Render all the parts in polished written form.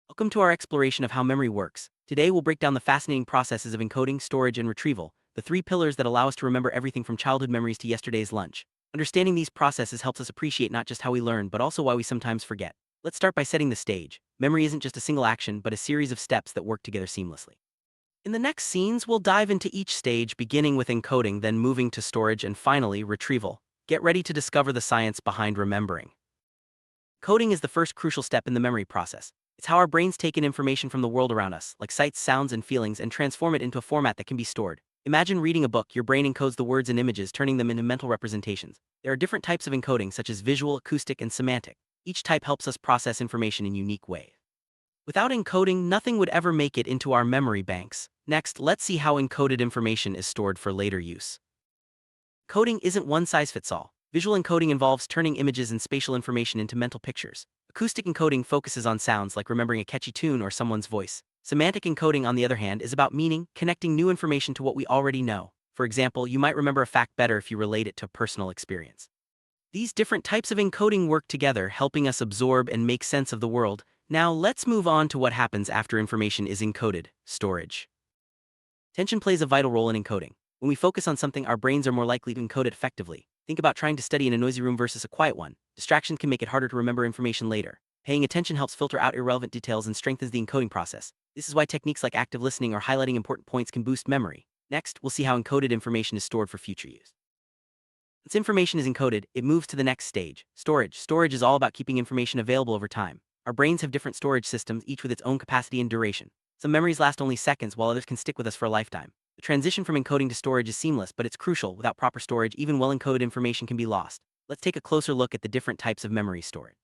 Welcome to our exploration of how memory works. Today we'll break down the fascinating processes of encoding, storage, and retrieval, the three pillars that allow us to remember everything from childhood memories to yesterday's lunch. Understanding these processes helps us appreciate not just how we learn, but also why we sometimes forget. Let's start by setting the stage. Memory isn't just a single action, but a series of steps that work together seamlessly. In the next scenes, we'll dive into each stage, beginning with encoding, then moving to storage, and finally, retrieval. Get ready to discover the science behind remembering. Coding is the first crucial step in the memory process. It's how our brains take in information from the world around us, like sights, sounds, and feelings, and transform it into a format that can be stored. Imagine reading a book. Your brain encodes the words and images, turning them into mental representations. There are different types of encoding, such as visual, acoustic, and semantic. Each type helps us process information in unique ways. Without encoding, nothing would ever make it into our memory banks. Next, let's see how encoded information is stored for later use. Coding isn't one size fits all. Visual encoding involves turning images and spatial information into mental pictures. Acoustic encoding focuses on sounds, like remembering a catchy tune or someone's voice. Semantic encoding, on the other hand, is about meaning, connecting new information to what we already know. For example, you might remember a fact better if you relate it to a personal experience. These different types of encoding work together, helping us absorb and make sense of the world. Now let's move on to what happens after information is encoded: storage. Attention plays a vital role in encoding. When we focus on something, our brains are more likely to encode it effectively. Think about trying to study in a noisy room versus a quiet one. Distractions can make it harder to remember information later. Paying attention helps filter out irrelevant details and strengthens the encoding process. This is why techniques like active listening or highlighting important points can boost memory. Next, we'll see how encoded information is stored for future use. Once information is encoded, it moves to the next stage: storage. Storage is all about keeping information available over time. Our brains have different storage systems, each with its own capacity and duration. Some memories last only seconds, while others can stick with us for a lifetime. The transition from encoding to storage is seamless, but it's crucial. Without proper storage, even well-encoded information can be lost. Let's take a closer look at the different types of memory stored.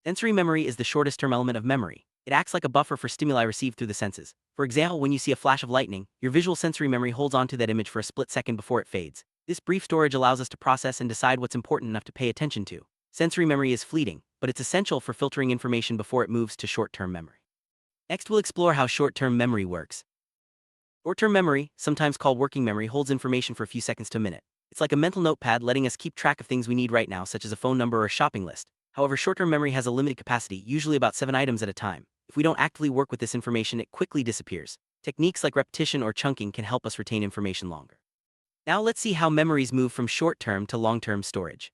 Sensory memory is the shortest-term element of memory. It acts like a buffer for stimuli received through the senses. For example, when you see a flash of lightning, your visual sensory memory holds onto that image for a split second before it fades. This brief storage allows us to process and decide what's important enough to pay attention to. Sensory memory is fleeting, but it's essential for filtering information before it moves to short-term memory. Next, we'll explore how short-term memory works. Short-term memory, sometimes called working memory, holds information for a few seconds to a minute. It's like a mental notepad, letting us keep track of things we need right now, such as a phone number or a shopping list. However, short-term memory has a limited capacity, usually about 7 items at a time. If we don't actively work with this information, it quickly disappears. Techniques like repetition or chunking can help us retain information longer. Now let's see how memories move from short-term to long-term storage.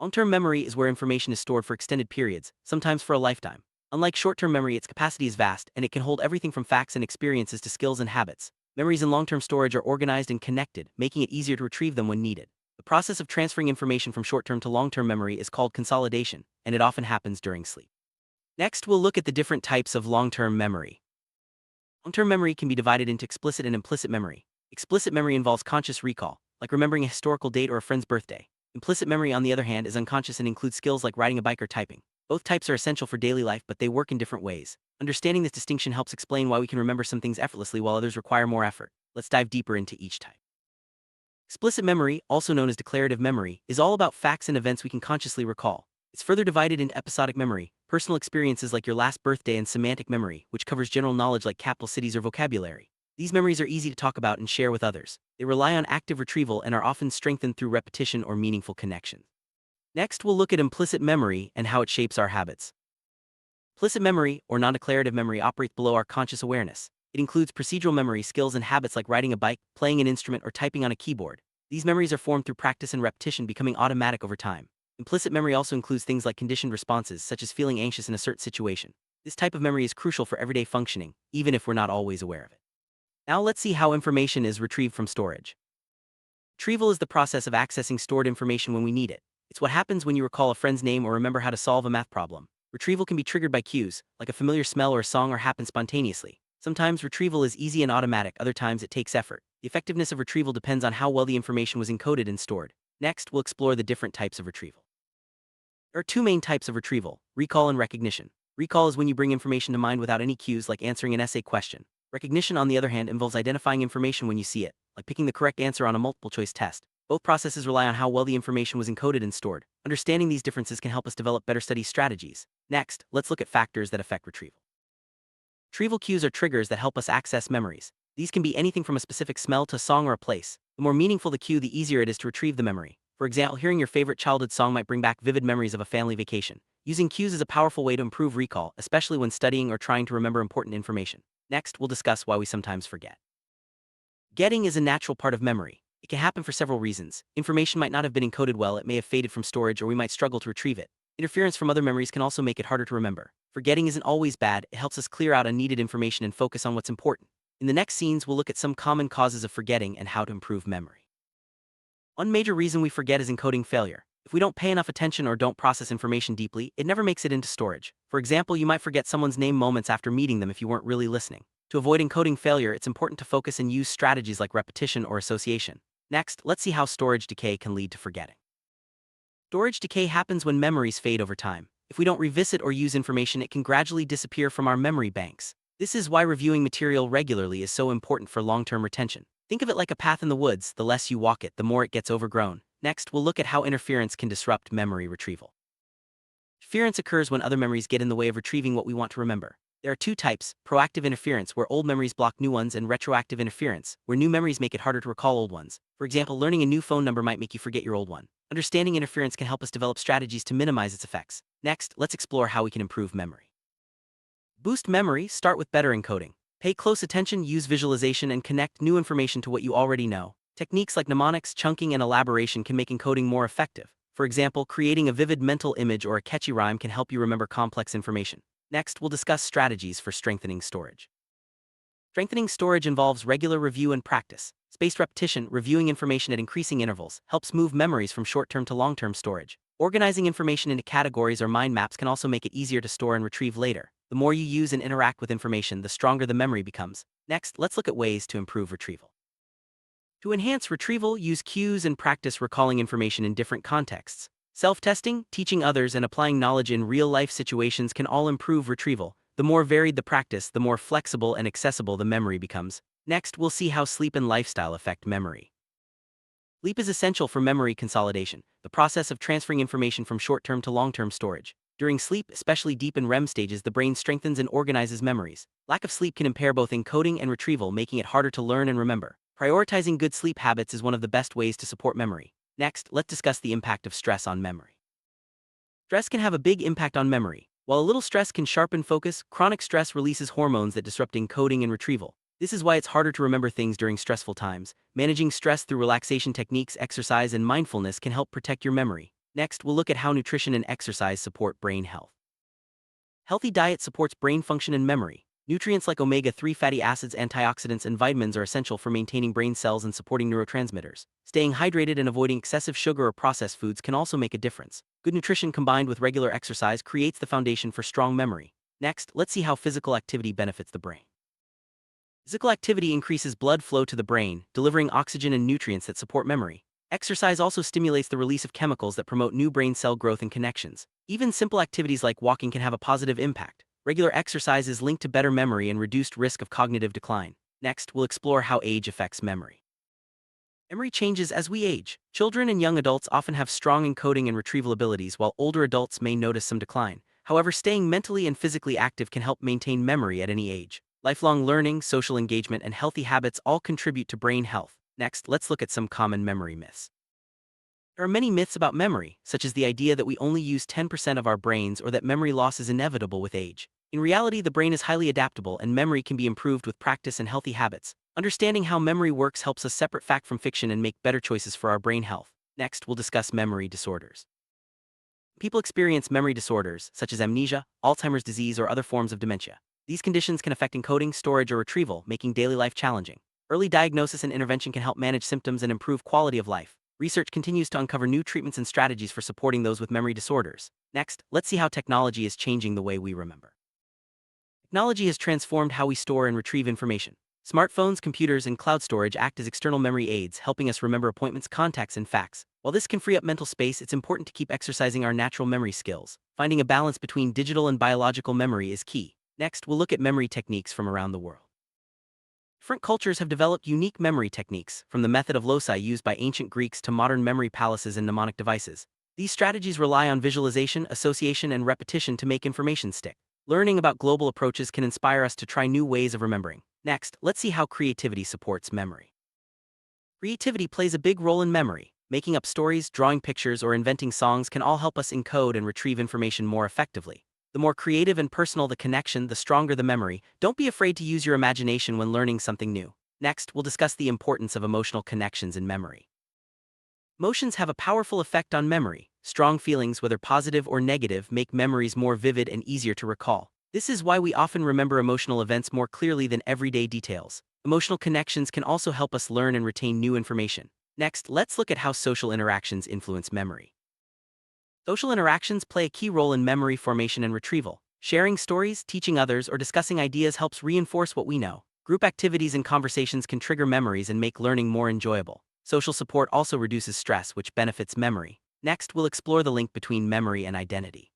Long-term memory is where information is stored for extended periods, sometimes for a lifetime. Unlike short-term memory, its capacity is vast, and it can hold everything from facts and experiences to skills and habits. Memories in long-term storage are organized and connected, making it easier to retrieve them when needed. The process of transferring information from short-term to long-term memory is called consolidation, and it often happens during sleep. Next, we'll look at the different types of long-term memory. Long-term memory can be divided into explicit and implicit memory. Explicit memory involves conscious recall, like remembering a historical date or a friend's birthday. Implicit memory, on the other hand, is unconscious and includes skills like riding a bike or typing. Both types are essential for daily life, but they work in different ways. Understanding this distinction helps explain why we can remember some things effortlessly while others require more effort. Let's dive deeper into each type. Explicit memory, also known as declarative memory, is all about facts and events we can consciously recall. It's further divided into episodic memory, personal experiences like your last birthday, and semantic memory, which covers general knowledge like capital cities or vocabulary. These memories are easy to talk about and share with others. They rely on active retrieval and are often strengthened through repetition or meaningful connection. Next, we'll look at implicit memory and how it shapes our habits. Implicit memory, or non-declarative memory, operates below our conscious awareness. It includes procedural memory, skills and habits like riding a bike, playing an instrument, or typing on a keyboard. These memories are formed through practice and repetition, becoming automatic over time. Implicit memory also includes things like conditioned responses, such as feeling anxious in a certain situation. This type of memory is crucial for everyday functioning, even if we're not always aware of it. Now let's see how information is retrieved from storage. Retrieval is the process of accessing stored information when we need it. It's what happens when you recall a friend's name or remember how to solve a math problem. Retrieval can be triggered by cues, like a familiar smell or a song, or happen spontaneously. Sometimes retrieval is easy and automatic, other times it takes effort. The effectiveness of retrieval depends on how well the information was encoded and stored. Next, we'll explore the different types of retrieval. There are two main types of retrieval: recall and recognition. Recall is when you bring information to mind without any cues, like answering an essay question. Recognition, on the other hand, involves identifying information when you see it, like picking the correct answer on a multiple-choice test. Both processes rely on how well the information was encoded and stored. Understanding these differences can help us develop better study strategies. Next, let's look at factors that affect retrieval. Retrieval cues are triggers that help us access memories. These can be anything from a specific smell to a song or a place. The more meaningful the cue, the easier it is to retrieve the memory. For example, hearing your favorite childhood song might bring back vivid memories of a family vacation. Using cues is a powerful way to improve recall, especially when studying or trying to remember important information. Next, we'll discuss why we sometimes forget. Getting is a natural part of memory. It can happen for several reasons. Information might not have been encoded well, it may have faded from storage, or we might struggle to retrieve it. Interference from other memories can also make it harder to remember. Forgetting isn't always bad, it helps us clear out unneeded information and focus on what's important. In the next scenes, we'll look at some common causes of forgetting and how to improve memory. One major reason we forget is encoding failure. If we don't pay enough attention or don't process information deeply, it never makes it into storage. For example, you might forget someone's name moments after meeting them if you weren't really listening. To avoid encoding failure, it's important to focus and use strategies like repetition or association. Next, let's see how storage decay can lead to forgetting. Storage decay happens when memories fade over time. If we don't revisit or use information, it can gradually disappear from our memory banks. This is why reviewing material regularly is so important for long-term retention. Think of it like a path in the woods. The less you walk it, the more it gets overgrown. Next, we'll look at how interference can disrupt memory retrieval. Interference occurs when other memories get in the way of retrieving what we want to remember. There are two types: proactive interference, where old memories block new ones, and retroactive interference, where new memories make it harder to recall old ones. For example, learning a new phone number might make you forget your old one. Understanding interference can help us develop strategies to minimize its effects. Next, let's explore how we can improve memory. Boost memory, start with better encoding. Pay close attention, use visualization, and connect new information to what you already know. Techniques like mnemonics, chunking, and elaboration can make encoding more effective. For example, creating a vivid mental image or a catchy rhyme can help you remember complex information. Next, we'll discuss strategies for strengthening storage. Strengthening storage involves regular review and practice. Spaced repetition, reviewing information at increasing intervals, helps move memories from short-term to long-term storage. Organizing information into categories or mind maps can also make it easier to store and retrieve later. The more you use and interact with information, the stronger the memory becomes. Next, let's look at ways to improve retrieval. To enhance retrieval, use cues and practice recalling information in different contexts. Self-testing, teaching others, and applying knowledge in real-life situations can all improve retrieval. The more varied the practice, the more flexible and accessible the memory becomes. Next, we'll see how sleep and lifestyle affect memory. Sleep is essential for memory consolidation, the process of transferring information from short-term to long-term storage. During sleep, especially deep in REM stages, the brain strengthens and organizes memories. Lack of sleep can impair both encoding and retrieval, making it harder to learn and remember. Prioritizing good sleep habits is one of the best ways to support memory. Next, let's discuss the impact of stress on memory. Stress can have a big impact on memory. While a little stress can sharpen focus, chronic stress releases hormones that disrupt encoding and retrieval. This is why it's harder to remember things during stressful times. Managing stress through relaxation techniques, exercise, and mindfulness can help protect your memory. Next, we'll look at how nutrition and exercise support brain health. Healthy diet supports brain function and memory. Nutrients like omega-3 fatty acids, antioxidants, and vitamins are essential for maintaining brain cells and supporting neurotransmitters. Staying hydrated and avoiding excessive sugar or processed foods can also make a difference. Good nutrition combined with regular exercise creates the foundation for strong memory. Next, let's see how physical activity benefits the brain. Physical activity increases blood flow to the brain, delivering oxygen and nutrients that support memory. Exercise also stimulates the release of chemicals that promote new brain cell growth and connections. Even simple activities like walking can have a positive impact. Regular exercise is linked to better memory and reduced risk of cognitive decline. Next, we'll explore how age affects memory. Memory changes as we age. Children and young adults often have strong encoding and retrieval abilities, while older adults may notice some decline. However, staying mentally and physically active can help maintain memory at any age. Lifelong learning, social engagement, and healthy habits all contribute to brain health. Next, let's look at some common memory myths. There are many myths about memory, such as the idea that we only use 10% of our brains or that memory loss is inevitable with age. In reality, the brain is highly adaptable and memory can be improved with practice and healthy habits. Understanding how memory works helps us separate fact from fiction and make better choices for our brain health. Next, we'll discuss memory disorders. People experience memory disorders, such as amnesia, Alzheimer's disease, or other forms of dementia. These conditions can affect encoding, storage, or retrieval, making daily life challenging. Early diagnosis and intervention can help manage symptoms and improve quality of life. Research continues to uncover new treatments and strategies for supporting those with memory disorders. Next, let's see how technology is changing the way we remember. Technology has transformed how we store and retrieve information. Smartphones, computers, and cloud storage act as external memory aids, helping us remember appointments, contacts, and facts. While this can free up mental space, it's important to keep exercising our natural memory skills. Finding a balance between digital and biological memory is key. Next, we'll look at memory techniques from around the world. Different cultures have developed unique memory techniques, from the method of loci used by ancient Greeks to modern memory palaces and mnemonic devices. These strategies rely on visualization, association, and repetition to make information stick. Learning about global approaches can inspire us to try new ways of remembering. Next, let's see how creativity supports memory. Creativity plays a big role in memory. Making up stories, drawing pictures, or inventing songs can all help us encode and retrieve information more effectively. The more creative and personal the connection, the stronger the memory. Don't be afraid to use your imagination when learning something new. Next, we'll discuss the importance of emotional connections in memory. Emotions have a powerful effect on memory. Strong feelings, whether positive or negative, make memories more vivid and easier to recall. This is why we often remember emotional events more clearly than everyday details. Emotional connections can also help us learn and retain new information. Next, let's look at how social interactions influence memory. Social interactions play a key role in memory formation and retrieval. Sharing stories, teaching others, or discussing ideas helps reinforce what we know. Group activities and conversations can trigger memories and make learning more enjoyable. Social support also reduces stress, which benefits memory. Next, we'll explore the link between memory and identity.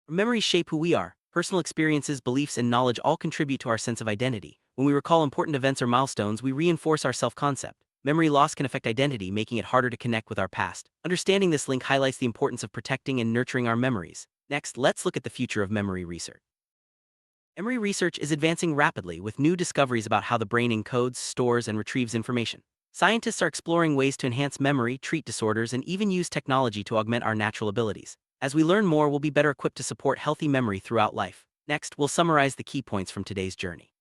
Memories shape who we are. Personal experiences, beliefs, and knowledge all contribute to our sense of identity. When we recall important events or milestones, we reinforce our self-concept. Memory loss can affect identity, making it harder to connect with our past. Understanding this link highlights the importance of protecting and nurturing our memories. Next, let's look at the future of memory research. Memory research is advancing rapidly, with new discoveries about how the brain encodes, stores, and retrieves information. Scientists are exploring ways to enhance memory, treat disorders, and even use technology to augment our natural abilities. As we learn more, we'll be better equipped to support healthy memory throughout life. Next, we'll summarize the key points from today's journey.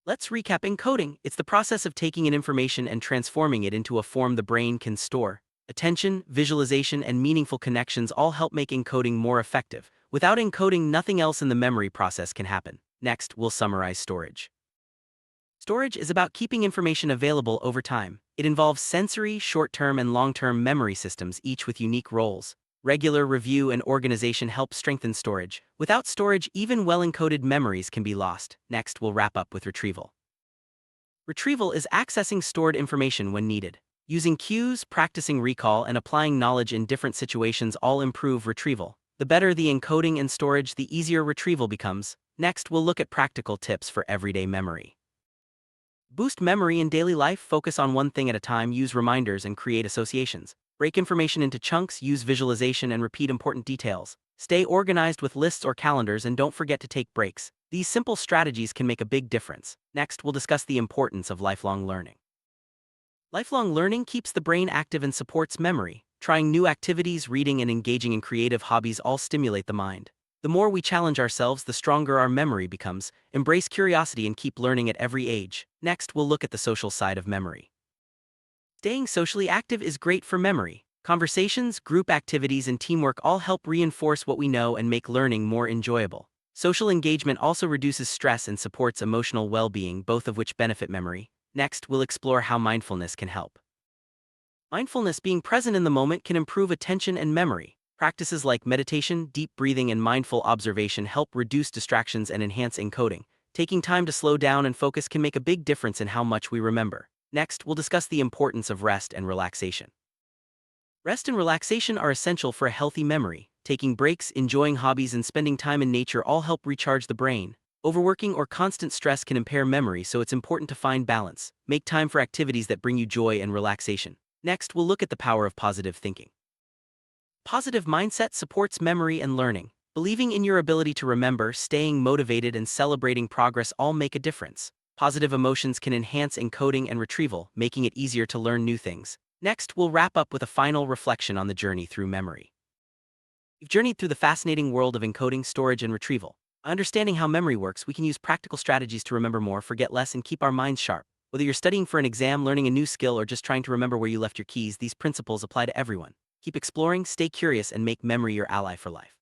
Let's recap encoding. It's the process of taking in information and transforming it into a form the brain can store. Attention, visualization, and meaningful connections all help make encoding more effective. Without encoding, nothing else in the memory process can happen. Next, we'll summarize storage. Storage is about keeping information available over time. It involves sensory, short-term, and long-term memory systems, each with unique roles. Regular review and organization help strengthen storage. Without storage, even well-encoded memories can be lost. Next, we'll wrap up with retrieval. Retrieval is accessing stored information when needed. Using cues, practicing recall, and applying knowledge in different situations all improve retrieval. The better the encoding and storage, the easier retrieval becomes. Next, we'll look at practical tips for everyday memory. Boost memory in daily life. Focus on one thing at a time, use reminders, and create associations. Break information into chunks, use visualization, and repeat important details. Stay organized with lists or calendars, and don't forget to take breaks. These simple strategies can make a big difference. Next, we'll discuss the importance of lifelong learning. Lifelong learning keeps the brain active and supports memory. Trying new activities, reading, and engaging in creative hobbies all stimulate the mind. The more we challenge ourselves, the stronger our memory becomes. Embrace curiosity and keep learning at every age. Next, we'll look at the social side of memory. Staying socially active is great for memory. Conversations, group activities, and teamwork all help reinforce what we know and make learning more enjoyable. Social engagement also reduces stress and supports emotional well-being, both of which benefit memory. Next, we'll explore how mindfulness can help. Mindfulness, being present in the moment, can improve attention and memory. Practices like meditation, deep breathing, and mindful observation help reduce distractions and enhance encoding. Taking time to slow down and focus can make a big difference in how much we remember. Next, we'll discuss the importance of rest and relaxation. Rest and relaxation are essential for a healthy memory. Taking breaks, enjoying hobbies, and spending time in nature all help recharge the brain. Overworking or constant stress can impair memory, so it's important to find balance. Make time for activities that bring you joy and relaxation. Next, we'll look at the power of positive thinking. Positive mindset supports memory and learning. Believing in your ability to remember, staying motivated, and celebrating progress all make a difference. Positive emotions can enhance encoding and retrieval, making it easier to learn new things. Next, we'll wrap up with a final reflection on the journey through memory. We've journeyed through the fascinating world of encoding, storage, and retrieval. By understanding how memory works, we can use practical strategies to remember more, forget less, and keep our minds sharp. Whether you're studying for an exam, learning a new skill, or just trying to remember where you left your keys, these principles apply to everyone. Keep exploring, stay curious, and make memory your ally for life.